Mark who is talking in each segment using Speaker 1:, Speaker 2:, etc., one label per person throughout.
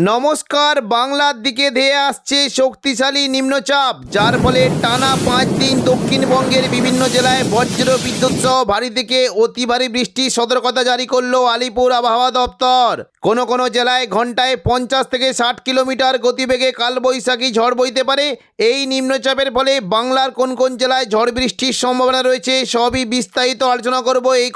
Speaker 1: নমস্কার। বাংলার দিকে ধেয়ে আসছে শক্তিশালী নিম্নচাপ, যার ফলে টানা 5 দিন দক্ষিণবঙ্গের বিভিন্ন জেলায় বজ্র বিদ্যুৎ সহ ভারী থেকে অতি ভারী বৃষ্টির সতর্কতা জারি করলো আলিপুর আবহাওয়া দপ্তর। কোনো জেলায় ঘন্টায় 50 থেকে 60 কিলোমিটার গতিবেগে কালবৈশাখী ঝড় বইতে পারে। এই নিম্নচাপের ফলে বাংলার কোন জেলায় ঝড় বৃষ্টির সম্ভাবনা রয়েছে সবই বিস্তারিত আলোচনা করব এই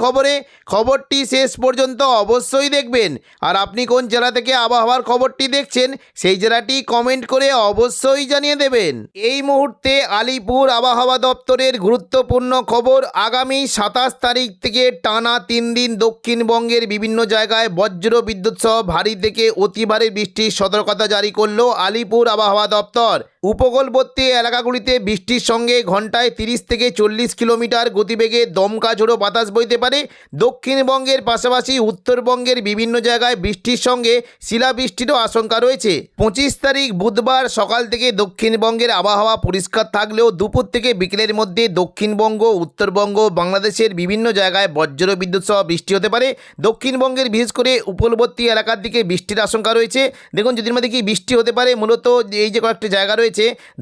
Speaker 1: খবরটি শেষ পর্যন্ত অবশ্যই দেখবেন। আর আপনি কোন জেলা থেকে আবহাওয়ার খবরটি দেখছেন সেই জেলাটি কমেন্ট করে অবশ্যই জানিয়ে দেবেন। এই মুহূর্তে আলিপুর আবহাওয়া দপ্তরের গুরুত্বপূর্ণ খবর, আগামী 27 তারিখ থেকে টানা 3 দিন দক্ষিণবঙ্গের বিভিন্ন জায়গায় বজ্র বিদ্যুৎ সহ ভারী থেকে অতি ভারী বৃষ্টির সতর্কতা জারি করলো আলিপুর আবহাওয়া দপ্তর। উপকূলবর্তী এলাকাগুলিতে বৃষ্টির সঙ্গে ঘন্টায় 30 থেকে 40 কিলোমিটার গতিবেগে দমকা ঝোড়ো বাতাস বইতে পারে। দক্ষিণবঙ্গের পাশাপাশি উত্তরবঙ্গের বিভিন্ন জায়গায় বৃষ্টির সঙ্গে শিলাবৃষ্টিরও আশঙ্কা রয়েছে। 25 তারিখ বুধবার সকাল থেকে দক্ষিণবঙ্গের আবহাওয়া পরিষ্কার থাকলেও দুপুর থেকে বিকেলের মধ্যে দক্ষিণবঙ্গ, উত্তরবঙ্গ, বাংলাদেশের বিভিন্ন জায়গায় বজ্র বিদ্যুৎ সহ বৃষ্টি হতে পারে। দক্ষিণবঙ্গের বিশেষ করে উপকূলবর্তী এলাকার দিকে বৃষ্টির আশঙ্কা রয়েছে। দেখুন যদি মধ্যে কি বৃষ্টি হতে পারে, মূলত এই যে কয়েকটি জায়গা রয়েছে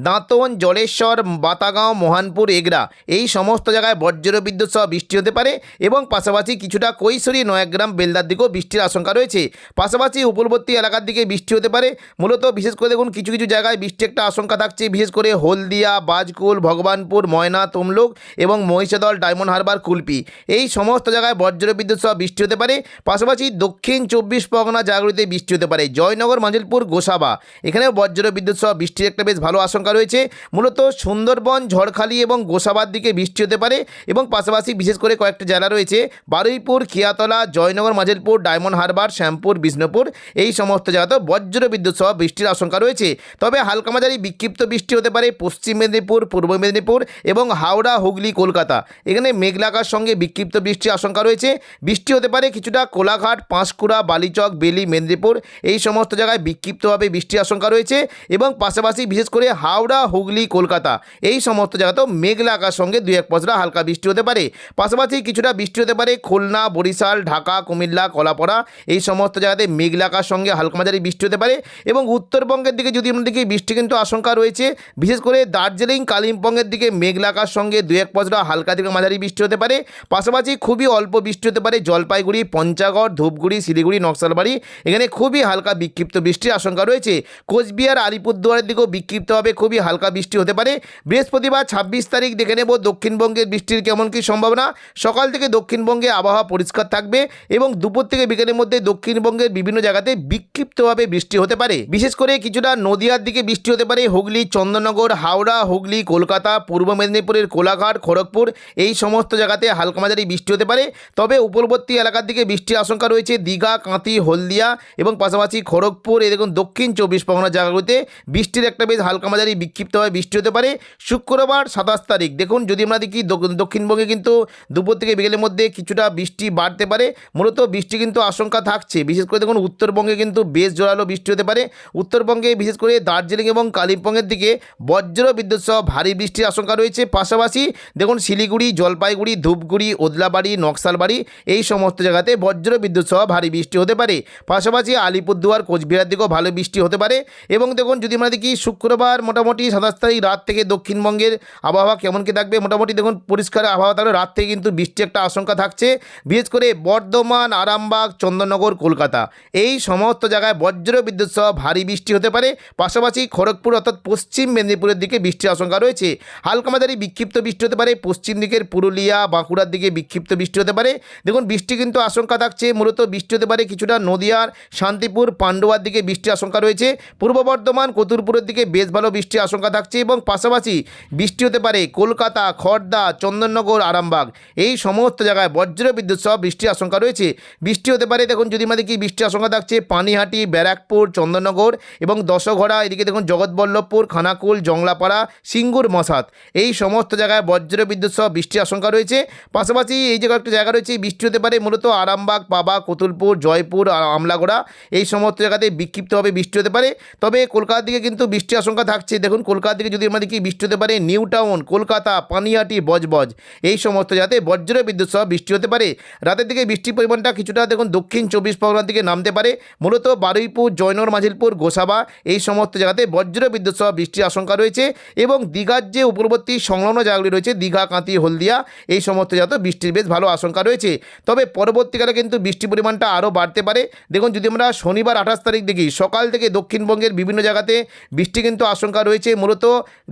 Speaker 1: দাঁতন, জলেশ্বর, বাতাগাঁও, মোহনপুর, এগরা, এই সমস্ত জায়গায় বজ্র বিদ্যুৎ সহ বৃষ্টি হতে পারে এবং পাশাপাশি কিছুটা কৈশোরী, নয়াগ্রাম, বেলদার দিকেও বৃষ্টির আশঙ্কা রয়েছে। পাশাপাশি উপকূলবর্তী এলাকার দিকে বৃষ্টি হতে পারে। মূলত বিশেষ করে দেখুন কিছু জায়গায় বৃষ্টি একটা আশঙ্কা থাকছে, বিশেষ করে হলদিয়া, বাজকুল, ভগবানপুর, ময়না, তমলুক এবং মহিষাদল, ডায়মন্ড হারবার, কুলপি, এই সমস্ত জায়গায় বজ্র বিদ্যুৎ সহ বৃষ্টি হতে পারে। পাশাপাশি দক্ষিণ 24 পরগনা জায়গাগুলিতে বৃষ্টি হতে পারে। জয়নগর, মাজিলপুর, গোসাবা, এখানেও বজ্র বিদ্যুৎ সহ বৃষ্টির একটা বেশ ভালো আশঙ্কা রয়েছে। মূলত সুন্দরবন, ঝড়খালি এবং গোসাবার দিকে বৃষ্টি হতে পারে এবং পাশাপাশি বিশেষ করে কয়েকটা জেলা রয়েছে বারুইপুর, খিয়াতলা, জয়নগর, মাজিলপুর, ডায়মন্ড হারবার, শ্যামপুর, বিষ্ণুপুর, এই সমস্ত জায়গাতেও বজ্র বিদ্যুৎ সহ বৃষ্টির আশঙ্কা রয়েছে। তবে হালকা মাঝারি বিক্ষিপ্ত বৃষ্টি হতে পারে পশ্চিম মেদিনীপুর, পূর্ব মেদিনীপুর এবং হাওড়া, হুগলি, কলকাতা, এখানে মেঘলা আকাশ সঙ্গে বিক্ষিপ্ত বৃষ্টির আশঙ্কা রয়েছে। বৃষ্টি হতে পারে কিছুটা কোলাঘাট, পাঁশকুড়া, বালিচক, বেলি, মেদিনীপুর, এই সমস্ত জায়গায় বিক্ষিপ্তভাবে বৃষ্টির আশঙ্কা রয়েছে এবং পাশাপাশি বিশেষ করে হাওড়া, হুগলি, কলকাতা, এই সমস্ত জায়গাতেও মেঘলা আকাশ সঙ্গে 2-1 পশলা হালকা বৃষ্টি হতে পারে। পাশাপাশি কিছুটা বৃষ্টি হতে পারে খুলনা, বরিশাল, ঢাকা, কুমিল্লা, কলাপাড়া, এই সমস্ত জায়গাতে মেঘলা আকাশ সঙ্গে হালকা মাঝারি বৃষ্টি হতে পারে এবং উত্তরবঙ্গের দিকে যদি আমরা দেখি বৃষ্টি কিন্তু আশঙ্কা রয়েছে, বিশেষ করে দার্জিলিং, কালিম্পংয়ের দিকে মেঘলা আকাশ সঙ্গে 2-1 পশলা হালকা থেকে মাঝারি বৃষ্টি হতে পারে। পাশাপাশি খুবই অল্প বৃষ্টি হতে পারে জলপাইগুড়ি, পঞ্চগড়, ধূপগুড়ি, শিলিগুড়ি, নকশালবাড়ি, এখানে খুবই হালকা বিক্ষিপ্ত বৃষ্টির আশঙ্কা রয়েছে। কোচবিহার, আলিপুরদুয়ারের দিকেও বিক্ষিপ্তভাবে খুবই হালকা বৃষ্টি হতে পারে। বৃহস্পতিবার 26 তারিখ দেখে নেব দক্ষিণবঙ্গের বৃষ্টির কেমন কী সম্ভাবনা। সকাল থেকে দক্ষিণবঙ্গে আবহাওয়া পরিষ্কার থাকবে এবং দুপুর থেকে বিকেলের মধ্যে দক্ষিণবঙ্গের বিভিন্ন জায়গাতে বিক্ষিপ্তভাবে বৃষ্টি হতে পারে। বিশেষ করে কিছুটা নদিয়ার দিকে বৃষ্টি হতে পারে, হুগলি, চন্দননগর, হাওড়া, হুগলি, কলকাতা, পূর্ব মেদিনীপুরের কোলাঘাট, খড়গপুর, এই সমস্ত জায়গাতে হালকা মাঝারি বৃষ্টি হতে পারে। তবে উপকূলবর্তী এলাকার দিকে বৃষ্টির আশঙ্কা রয়েছে দীঘা, কাঁথি, হলদিয়া এবং পাশাপাশি খড়গপুর, এই দেখুন দক্ষিণ 24 পরগনা জায়গাগুলিতে বৃষ্টির একটা বেশ হালকা মাঝারি বিক্ষিপ্তভাবে বৃষ্টি হতে পারে। শুক্রবার 27 তারিখ দেখুন যদি আমরা দেখি দক্ষিণবঙ্গে কিন্তু দুপুর থেকে বিকেলের মধ্যে কিছুটা বৃষ্টি বাড়তে পারে। মূলত বৃষ্টি কিন্তু আশঙ্কা থাকছে, বিশেষ করে দেখুন উত্তরবঙ্গে কিন্তু বেশ জোরালো বৃষ্টি হতে পারে। উত্তরবঙ্গে বিশেষ করে দার্জিলিং এবং কালিম্পংয়ের দিকে বজ্র বিদ্যুৎ সহ ভারী বৃষ্টির আশঙ্কা রয়েছে। পাশাপাশি দেখুন শিলিগুড়ি, জলপাইগুড়ি, ধূপগুড়ি, ওদলাবাড়ি, নকশালবাড়ি, এই সমস্ত জায়গাতে বজ্র বিদ্যুৎ সহ ভারী বৃষ্টি হতে পারে। পাশাপাশি আলিপুরদুয়ার, কোচবিহার দিকেও ভালো বৃষ্টি হতে পারে। এবং দেখুন যদি আমরা দেখি শুক্রবার মোটামুটি 27 তারিখ রাত থেকে দক্ষিণবঙ্গের আবহাওয়া কেমন কী থাকবে, মোটামুটি দেখুন পরিষ্কার আবহাওয়া থাকলে রাত থেকে কিন্তু বৃষ্টি একটা আশঙ্কা থাকছে। বিশেষ করে বর্ধমান, আরামবাগ, চন্দননগর, কলকাতা, এই সমস্ত জায়গায় বজ্র বিদ্যুৎ সহ ভারী বৃষ্টি হতে পারে। পাশাপাশি খড়গপুর অর্থাৎ পশ্চিম মেদিনীপুরের দিকে বৃষ্টির আশঙ্কা রয়েছে। হালকা মাঝারি বিক্ষিপ্ত বৃষ্টি হতে পারে পশ্চিম দিকের পুরুলিয়া, বাঁকুড়ার দিকে বিক্ষিপ্ত বৃষ্টি হতে পারে। দেখুন বৃষ্টি কিন্তু আশঙ্কা থাকছে, মূলত বৃষ্টি হতে পারে কিছুটা নদিয়ার, শান্তিপুর, পান্ডুয়ার দিকে বৃষ্টির আশঙ্কা রয়েছে। পূর্ব বর্ধমান, কতুলপুরের দিকে বেশ ভালো বৃষ্টির আশঙ্কা থাকছে এবং পাশাপাশি বৃষ্টি হতে পারে কলকাতা, খড়দা, চন্দননগর, আরামবাগ, এই সমস্ত জায়গায় বজ্র বিদ্যুৎ সহ বৃষ্টির আশঙ্কা রয়েছে। বৃষ্টি হতে পারে দেখুন যদি আমাদের কি বৃষ্টির আশঙ্কা থাকছে পানিহাটি, ব্যারাকপুর, চন্দননগর এবং দশঘড়া, এদিকে দেখুন জগৎবল্লভপুর, খানাকুল, জংলাপাড়া, সিঙ্গুর, মশাত, এই সমস্ত জায়গায় বজ্র বিদ্যুৎ সহ বৃষ্টির আশঙ্কা রয়েছে। পাশাপাশি এই যে কয়েকটা জায়গা রয়েছে বৃষ্টি হতে পারে মূলত আরামবাগ, পাবা, কতুলপুর, জয়পুর, আমলাগড়া, এই সমস্ত জায়গাতে বিক্ষিপ্তভাবে বৃষ্টি হতে পারে। তবে কলকাতার দিকে কিন্তু বৃষ্টির আশঙ্কা আশঙ্কা থাকছে। দেখুন কলকাতা থেকে যদি আমরা দেখি বৃষ্টি হতে পারে নিউ টাউন, কলকাতা, পানিহাটি, বজবজ এই সমস্ত জায়গাতে বজ্র বিদ্যুৎ সহ বৃষ্টি হতে পারে। রাতের দিকে বৃষ্টির পরিমাণটা কিছুটা দেখুন দক্ষিণ 24 পরগনার দিকে নামতে পারে। মূলত বারুইপুর, জয়নগর, মাঝিলপুর, গোসাবা এই সমস্ত জায়গাতে বজ্র বিদ্যুৎ সহ বৃষ্টির আশঙ্কা রয়েছে এবং দীঘার যে উপরবর্তী সংলগ্ন জায়গাগুলি রয়েছে দীঘা, কাঁথি, হলদিয়া এই সমস্ত জায়গাতে বৃষ্টির বেশ ভালো আশঙ্কা রয়েছে। তবে পরবর্তীকালে কিন্তু বৃষ্টির পরিমাণটা আরও বাড়তে পারে। দেখুন যদি আমরা শনিবার 28 তারিখ দেখি সকাল থেকে দক্ষিণবঙ্গের বিভিন্ন জায়গাতে বৃষ্টি কিন্তু আশঙ্কা রয়েছে। মূলত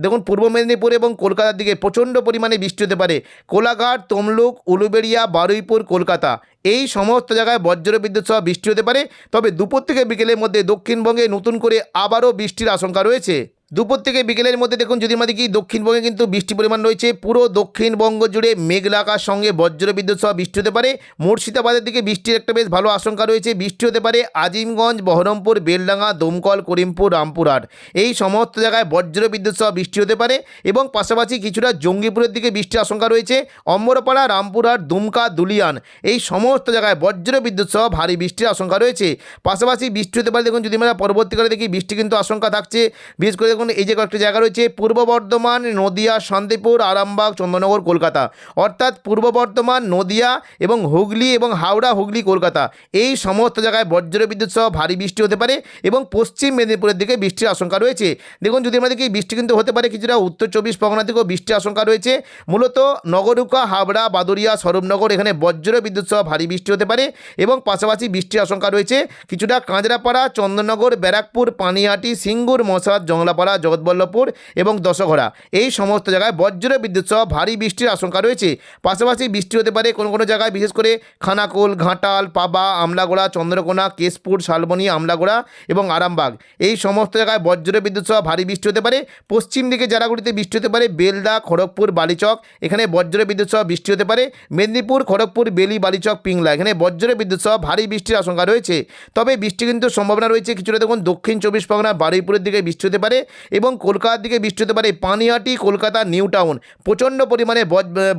Speaker 1: দেখুন পূর্ব মেদিনীপুর এবং কলকাতার দিকে প্রচণ্ড পরিমাণে বৃষ্টি হতে পারে। কোলাঘাট, তমলুক, উলুবেড়িয়া, বারুইপুর, কলকাতা এই সমস্ত জায়গায় বজ্র বিদ্যুৎ সহ বৃষ্টি হতে পারে। তবে দুপুর থেকে বিকেলের মধ্যে দক্ষিণবঙ্গে নতুন করে আবারও বৃষ্টির আশঙ্কা রয়েছে। দুপুর থেকে বিকেলের মধ্যে দেখুন যদি আমরা দেখি দক্ষিণবঙ্গে কিন্তু বৃষ্টির পরিমাণ রয়েছে। পুরো দক্ষিণবঙ্গ জুড়ে মেঘলা আকাশ সঙ্গে বজ্র বিদ্যুৎ সহ বৃষ্টি হতে পারে। মুর্শিদাবাদের দিকে বৃষ্টির একটা বেশ ভালো আশঙ্কা রয়েছে। বৃষ্টি হতে পারে আজিমগঞ্জ, বহরমপুর, বেলডাঙ্গা, দমকল, করিমপুর, রামপুরহাট এই সমস্ত জায়গায় বজ্র বিদ্যুৎ সহ বৃষ্টি হতে পারে এবং পাশাপাশি কিছুটা জঙ্গিপুরের দিকে বৃষ্টির আশঙ্কা রয়েছে। অম্বরপাড়া, রামপুরহাট, দুমকা, দুলিয়ান এই সমস্ত জায়গায় বজ্র বিদ্যুৎ সহ ভারী বৃষ্টির আশঙ্কা রয়েছে। পাশাপাশি বৃষ্টি হতে পারে দেখুন যদি আমরা পরবর্তীকালে দেখি বৃষ্টি কিন্তু আশঙ্কা থাকছে। বিশেষ করে দেখুন এই যে কয়েকটি জায়গা রয়েছে পূর্ব বর্ধমান, নদিয়া, শান্তিপুর, আরামবাগ, চন্দননগর, কলকাতা অর্থাৎ পূর্ব বর্ধমান, নদিয়া এবং হুগলি এবং হাওড়া, হুগলি, কলকাতা এই সমস্ত জায়গায় বজ্র বিদ্যুৎ সহ ভারী বৃষ্টি হতে পারে এবং পশ্চিম মেদিনীপুরের দিকে বৃষ্টির আশঙ্কা রয়েছে। দেখুন যদি আমরা দেখি বৃষ্টি কিন্তু হতে পারে কিছুটা উত্তর 24 পরগনা থেকেও বৃষ্টির আশঙ্কা রয়েছে। মূলত নগরুকা, হাবড়া, বাদুরিয়া, স্বরূপনগর এখানে বজ্র বিদ্যুৎ সহ ভারী বৃষ্টি হতে পারে এবং পাশাপাশি বৃষ্টির আশঙ্কা রয়েছে কিছুটা কাঁচরাপাড়া, চন্দননগর, ব্যারাকপুর, পানিহাটি, সিঙ্গুর, মশাদ, জংলাপাড়া, জগৎবল্লভপুর এবং দশঘরা এই সমস্ত জায়গায় বজ্র বিদ্যুৎ সহ ভারী বৃষ্টির আশঙ্কা রয়েছে। পাশাপাশি বৃষ্টি হতে পারে কোনো কোনো জায়গায় বিশেষ করে খানাকুল, ঘাটাল, পাবা, আমলাগোড়া, চন্দ্রকোনা, কেশপুর, শালবনী, আমলাগোড়া এবং আরামবাগ এই সমস্ত জায়গায় বজ্র বিদ্যুৎ সহ ভারী বৃষ্টি হতে পারে। পশ্চিম দিকে জেলাগুলিতে বৃষ্টি হতে পারে বেলদা, খড়গপুর, বালিচক এখানে বজ্র বিদ্যুৎ সহ বৃষ্টি হতে পারে। মেদিনীপুর, খড়গপুর, বেলি, বালিচক, পিংলা এখানে বজ্র বিদ্যুৎ সহ ভারী বৃষ্টির আশঙ্কা রয়েছে। তবে বৃষ্টি কিন্তু সম্ভাবনা রয়েছে কিছুটা দেখুন দক্ষিণ 24 পরগনা, বারুইপুরের দিকে বৃষ্টি হতে পারে এবং কলকাতার দিকে বৃষ্টি হতে পারে। পানিহাটি, কলকাতা, নিউ টাউন প্রচণ্ড পরিমাণে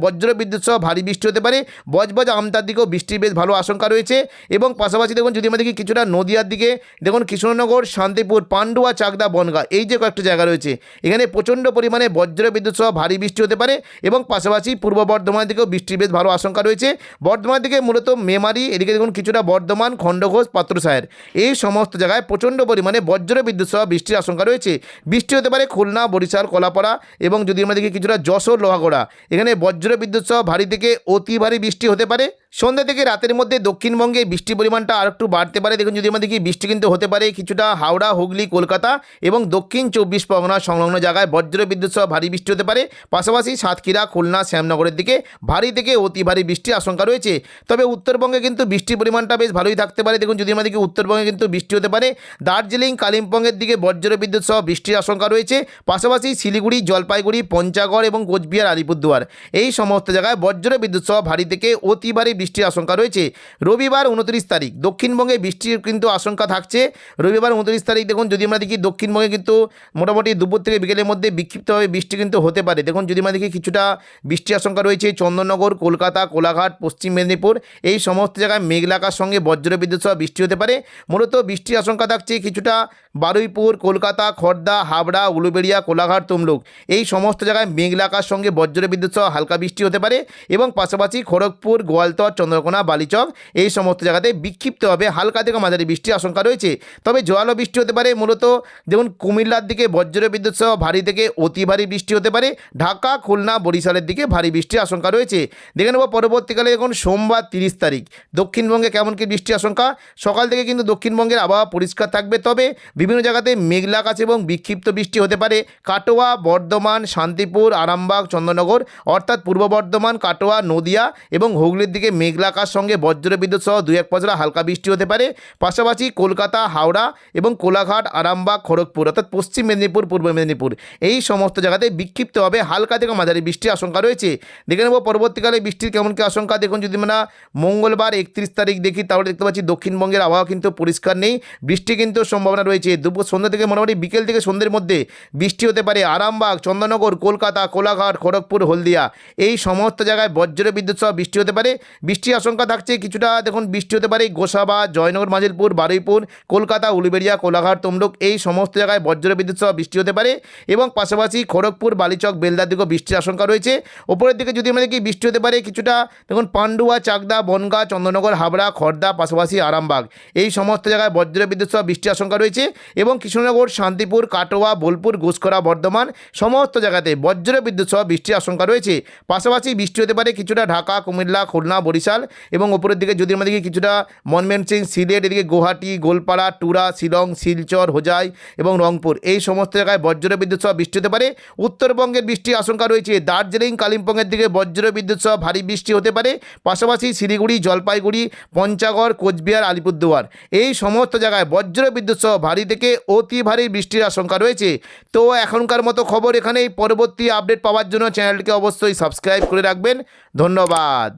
Speaker 1: বজ্র বিদ্যুৎ সহ ভারী বৃষ্টি হতে পারে। বজবজ, আমতার দিকেও বৃষ্টির বেশ ভালো আশঙ্কা রয়েছে এবং পাশাপাশি দেখুন যদি আমরা দেখি কিছুটা নদিয়ার দিকে দেখুন কৃষ্ণনগর, শান্তিপুর, পান্ডুয়া, চাকদা, বনগাঁ এই যে কয়েকটি জায়গা রয়েছে এখানে প্রচণ্ড পরিমাণে বজ্র বিদ্যুৎ সহ ভারী বৃষ্টি হতে পারে এবং পাশাপাশি পূর্ব বর্ধমানের দিকেও বৃষ্টির বেশ ভালো আশঙ্কা রয়েছে। বর্ধমান দিকে মূলত মেমারি এদিকে দেখুন কিছুটা বর্ধমান, খণ্ডঘোষ, পাত্রসাহের এই সমস্ত জায়গায় প্রচণ্ড পরিমাণে বজ্র বিদ্যুৎ সহ বৃষ্টির আশঙ্কা রয়েছে। বৃষ্টি হতে পারে খুলনা, বরিশাল, কলাপাড়া এবং যদি আমরা দেখি কিছুটা যশোর, লোহাগড়া এখানে বজ্র বিদ্যুৎ সহ ভারী থেকে অতি ভারী বৃষ্টি হতে পারে। সন্ধ্যা থেকে রাতের মধ্যে দক্ষিণবঙ্গে বৃষ্টির পরিমাণটা আর একটু বাড়তে পারে। দেখুন যদি আমরা দেখি বৃষ্টি কিন্তু হতে পারে কিছুটা হাওড়া, হুগলি, কলকাতা এবং দক্ষিণ 24 পরগনা সংলগ্ন জায়গায় বজ্র বিদ্যুৎ সহ ভারী বৃষ্টি হতে পারে। পাশাপাশি সাতক্ষীরা, খুলনা, শ্যামনগরের দিকে ভারী থেকে অতি ভারী বৃষ্টির আশঙ্কা রয়েছে। তবে উত্তরবঙ্গে কিন্তু বৃষ্টির পরিমাণটা বেশ ভালোই থাকতে পারে। দেখুন যদি আমরা দেখি উত্তরবঙ্গে কিন্তু বৃষ্টি হতে পারে। দার্জিলিং, কালিম্পংয়ের দিকে বজ্র বিদ্যুৎ সহ বৃষ্টির আশঙ্কা রয়েছে। পাশাপাশি শিলিগুড়ি, জলপাইগুড়ি, পঞ্চগড় এবং কোচবিহার, আলিপুরদুয়ার এই সমস্ত জায়গায় বজ্র বিদ্যুৎ সহ ভারী থেকে অতি ভারী বৃষ্টির আশঙ্কা রয়েছে। রবিবার 29 তারিখ দক্ষিণবঙ্গে বৃষ্টির কিন্তু আশঙ্কা থাকছে। রবিবার 29 তারিখ দেখুন যদি আমরা দেখি দক্ষিণবঙ্গে কিন্তু মোটামুটি দুপুর থেকে বিকেলের মধ্যে বিক্ষিপ্তভাবে বৃষ্টি কিন্তু হতে পারে। দেখুন যদি আমরা দেখি কিছুটা বৃষ্টির আশঙ্কা রয়েছে চন্দননগর, কলকাতা, কোলাঘাট, পশ্চিম মেদিনীপুর এই সমস্ত জায়গায় মেঘলা আকাশ সঙ্গে বজ্র বিদ্যুৎ সহ বৃষ্টি হতে পারে। মূলত বৃষ্টির আশঙ্কা থাকছে কিছুটা বারুইপুর, কলকাতা, খড়দা, হাবড়া, উলুবেড়িয়া, কোলাঘাট, তমলুক এই সমস্ত জায়গায় মেঘলা আকাশ সঙ্গে বজ্র বিদ্যুৎ সহ হালকা বৃষ্টি হতে পারে এবং পাশাপাশি খড়গপুর, গোয়ালতর, চন্দ্রকোনা, বালিচক এই সমস্ত জায়গাতে বিক্ষিপ্তভাবে হালকা থেকে মাঝারি বৃষ্টির আশঙ্কা রয়েছে। তবে জোরালো বৃষ্টি হতে পারে। মূলত যেমন কুমিল্লার দিকে বজ্র বিদ্যুৎ সহ ভারী থেকে অতি ভারী বৃষ্টি হতে পারে। ঢাকা, খুলনা, বরিশালের দিকে ভারী বৃষ্টির আশঙ্কা রয়েছে। দেখে নেব পরবর্তীকালে এখন সোমবার 30 তারিখ দক্ষিণবঙ্গে কেমন কি বৃষ্টির আশঙ্কা। সকাল থেকে কিন্তু দক্ষিণবঙ্গের আবহাওয়া পরিষ্কার থাকবে, তবে বিভিন্ন জায়গাতে মেঘলা আকাশ এবং বিক্ষিপ্ত বৃষ্টি হতে পারে। কাটোয়া, বর্ধমান, শান্তিপুর, আরামবাগ, চন্দননগর অর্থাৎ পূর্ব বর্ধমান, কাটোয়া, নদিয়া এবং হুগলির দিকে মেঘলা আকাশ সঙ্গে বজ্র বিদ্যুৎ সহ 2-1 পশলা হালকা বৃষ্টি হতে পারে। পাশাপাশি কলকাতা, হাওড়া এবং কোলাঘাট, আরামবাগ, খড়গপুর অর্থাৎ পশ্চিম মেদিনীপুর, পূর্ব মেদিনীপুর এই সমস্ত জায়গাতে বিক্ষিপ্তভাবে হালকা থেকে মাঝারি বৃষ্টির আশঙ্কা রয়েছে। দেখে নেব পরবর্তীকালে বৃষ্টির কেমন কি আশঙ্কা। দেখুন যদি আমরা মঙ্গলবার 31 তারিখ দেখি তাহলে দেখতে পাচ্ছি দক্ষিণবঙ্গের আবহাওয়া কিন্তু পরিষ্কার নেই, বৃষ্টি কিন্তু সম্ভাবনা রয়েছে। দুপুর সন্ধ্যা থেকে মোটামুটি বিকেল থেকে সন্ধ্যের মধ্যে বৃষ্টি হতে পারে। আরামবাগ, চন্দননগর, কলকাতা, কোলাঘাট, খড়গপুর, হলদিয়া এই সমস্ত জায়গায় বজ্র বিদ্যুৎ সহ বৃষ্টি হতে পারে। বৃষ্টির আশঙ্কা থাকছে কিছুটা। দেখুন বৃষ্টি হতে পারে গোসাবা, জয়নগর, মাজিলপুর, বারুইপুর, কলকাতা, উলুবেড়িয়া, কোলাঘাট, তমলুক এই সমস্ত জায়গায় বজ্রবিদ্যুৎ সহ বৃষ্টি হতে পারে এবং পাশাপাশি খড়গপুর, বালিচক, বেলদার দিকেও বৃষ্টির আশঙ্কা রয়েছে। ওপরের দিকে যদি আমরা দেখি বৃষ্টি হতে পারে কিছুটা। দেখুন পান্ডুয়া, চাকদা, বনগাঁ, চন্দননগর, হাবড়া, খড়দা, পাশাপাশি আরামবাগ এই সমস্ত জায়গায় বজ্রবিদ্যুৎ সহ বৃষ্টির আশঙ্কা রয়েছে এবং কৃষ্ণনগর, শান্তিপুর, কাটোয়া, বোলপুর, ঘুষকরা, বর্ধমান সমস্ত জায়গাতে বজ্রবিদ্যুৎ সহ বৃষ্টির আশঙ্কা রয়েছে। পাশাপাশি বৃষ্টি হতে পারে কিছুটা ঢাকা, কুমিল্লা, খুলনা, বরিশাল এবং ওপরের দিকে যদি আমরা দেখি কিছুটা ময়মনসিংহ, সিলেট, এদিকে গুয়াহাটি, গোলপাড়া, টুরা, শিলং, শিলচর, হোজাই এবং রংপুর এই সমস্ত জায়গায় বজ্রবিদ্যুৎ সহ বৃষ্টি হতে পারে। উত্তরবঙ্গের বৃষ্টির আশঙ্কা রয়েছে দার্জিলিং, কালিম্পংয়ের দিকে বজ্রবিদ্যুৎ সহ ভারী বৃষ্টি হতে পারে। পাশাপাশি শিলিগুড়ি, জলপাইগুড়ি, পঞ্চগড়, কোচবিহার, আলিপুরদুয়ার এই সমস্ত জায়গায় বজ্রবিদ্যুৎ সহ ভারী থেকে অতি ভারী বৃষ্টির আশঙ্কা রয়েছে। তো এখনকার মতো খবর এখানেই। পরবর্তী আপডেট পাওয়ার জন্য চ্যানেলটিকে অবশ্যই সাবস্ক্রাইব করে রাখবেন। ধন্যবাদ।